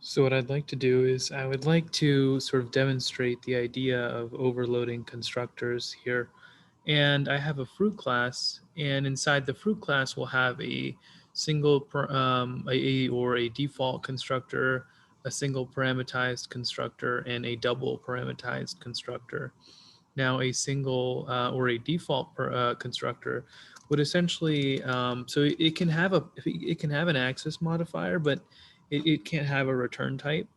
So what I'd like to do is I would like to sort of demonstrate the idea of overloading constructors here. And I have a fruit class, and inside the fruit class we'll have a or a default constructor, a single parameterized constructor, and a double parameterized constructor. Now, a single or a default constructor would essentially so it can have an access modifier, but it can't have a return type.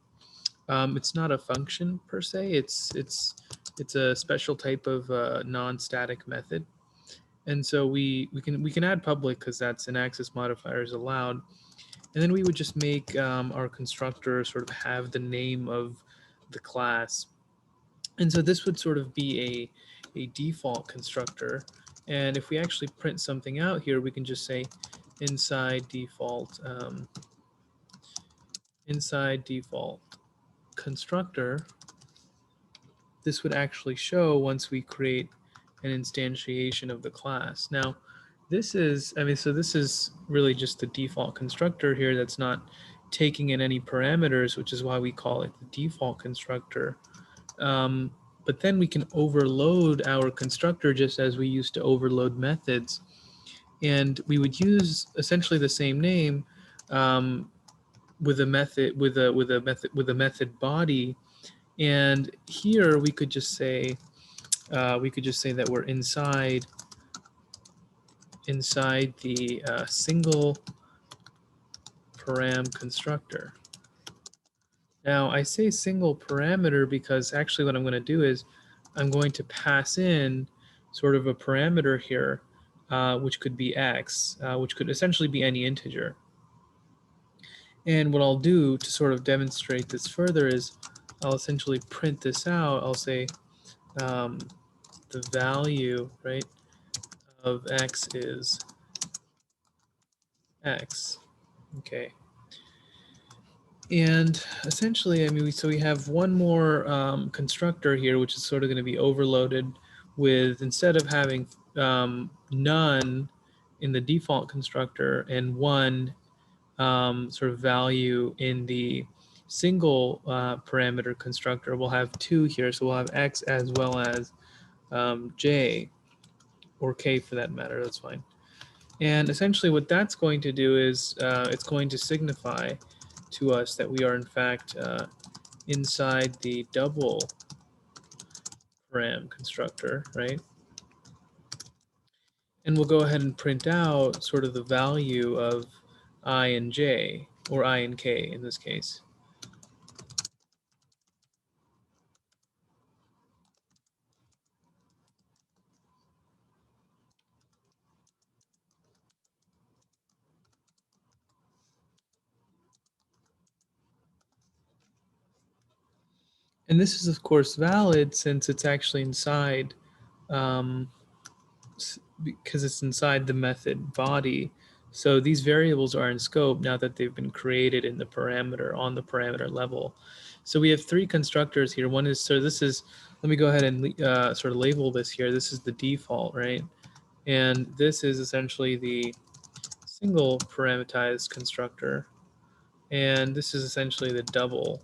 It's not a function per se. It's a special type of non-static method, and so we can add public because that's an access modifier is allowed, and then we would just make our constructor sort of have the name of the class, and so this would sort of be a default constructor. And if we actually print something out here, we can just say inside default constructor. This would actually show once we create an instantiation of the class. Now, this is, so this is really just the default constructor here that's not taking in any parameters, which is why we call it the default constructor. But then we can overload our constructor just as we used to overload methods. And we would use essentially the same name with a method body. And here we could just say that we're inside the single param constructor. Now I say single parameter because actually what I'm going to do is I'm going to pass in sort of a parameter here, which could be x, which could essentially be any integer. And what I'll do to sort of demonstrate this further is I'll essentially print this out. I'll say the value, right, of x is x. Okay. And essentially, so we have one more constructor here, which is sort of going to be overloaded with, instead of having none in the default constructor and one sort of value in the single parameter constructor, we'll have two here. So we'll have x as well as j, or k for that matter, that's fine. And essentially what that's going to do is it's going to signify to us that we are in fact inside the double param constructor, right? And we'll go ahead and print out sort of the value of I and j, or I and k in this case. And this is of course valid since it's actually inside, because it's inside the method body. So these variables are in scope now that they've been created in the parameter, on the parameter level. So we have three constructors here. One is, so this is, let me go ahead and sort of label this here. This is the default, right? And this is essentially the single parameterized constructor. And this is essentially the double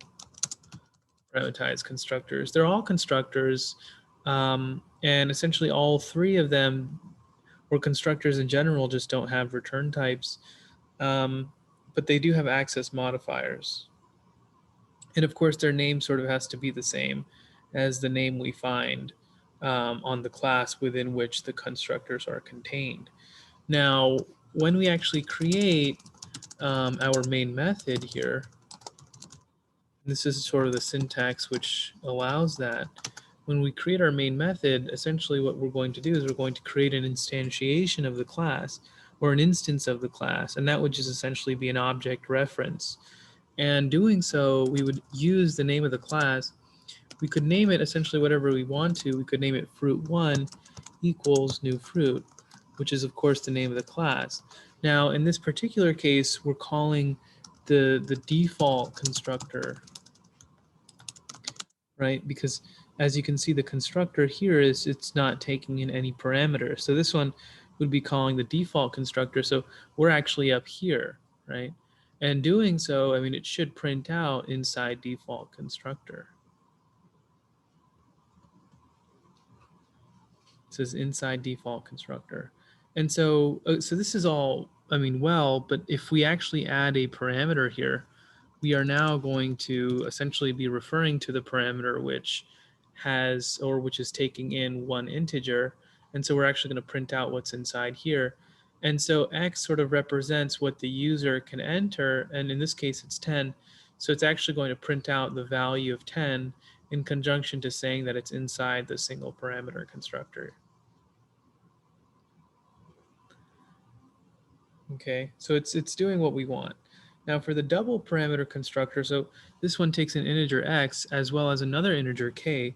parameterized constructors. They're all constructors, and essentially all three of them, or constructors in general, just don't have return types, but they do have access modifiers. And of course, their name sort of has to be the same as the name we find on the class within which the constructors are contained. Now, when we actually create our main method here, this is sort of the syntax which allows that. When we create our main method, essentially what we're going to do is we're going to create an instantiation of the class, or an instance of the class, and that would just essentially be an object reference. And doing so, we would use the name of the class. We could name it essentially whatever we want to. We could name it fruit1 equals new fruit, which is of course the name of the class. Now in this particular case, we're calling the default constructor, right? Because as you can see, the constructor here it's not taking in any parameters. So this one would be calling the default constructor. So we're actually up here, right? And doing so, I mean, it should print out inside default constructor. It says inside default constructor. And so, so this is all, I mean, well, but if we actually add a parameter here, we are now going to essentially be referring to the parameter which has, or which is taking in one integer. And so we're actually going to print out what's inside here. And so X sort of represents what the user can enter. And in this case, it's 10. So it's actually going to print out the value of 10 in conjunction to saying that it's inside the single parameter constructor. Okay, so it's doing what we want. Now for the double parameter constructor, so this one takes an integer x as well as another integer k,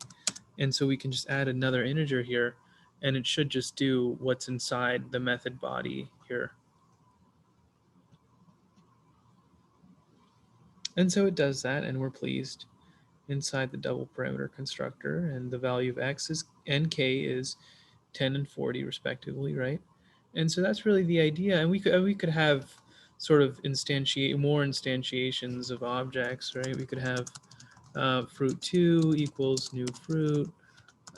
and so we can just add another integer here, and it should just do what's inside the method body here. And so it does that, and we're pleased inside the double parameter constructor, and the value of x is and k is 10 and 40 respectively, right? And so that's really the idea. And we could have sort of more instantiations of objects, right? We could have fruit2 equals new fruit,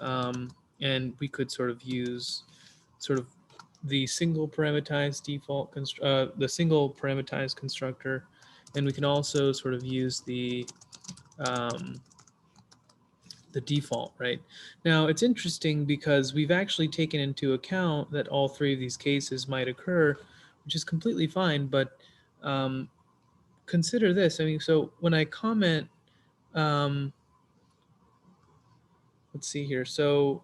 and we could sort of use sort of the single parameterized the single parameterized constructor, and we can also sort of use um, the default, right? Now, it's interesting because we've actually taken into account that all three of these cases might occur, which is completely fine, but um, consider this. I mean, so when I comment, um, let's see here. So,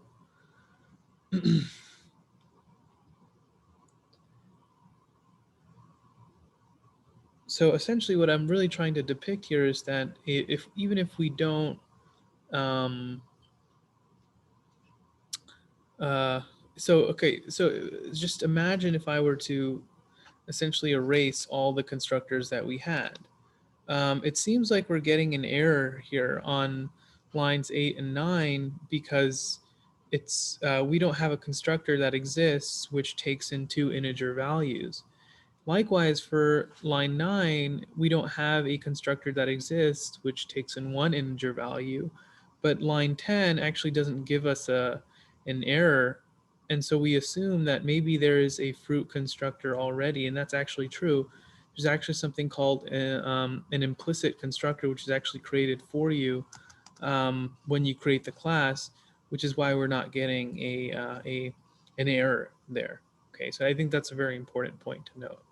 so essentially what I'm really trying to depict here is that if even if we don't, um, uh, okay, so just imagine if I were to essentially erase all the constructors that we had. It seems like we're getting an error here on lines 8 and 9 because we don't have a constructor that exists which takes in two integer values. Likewise, for line 9, we don't have a constructor that exists which takes in one integer value, but line 10 actually doesn't give us an error. And so we assume that maybe there is a fruit constructor already, and that's actually true. There's actually something called an implicit constructor, which is actually created for you when you create the class, which is why we're not getting an error there. Okay, so I think that's a very important point to note.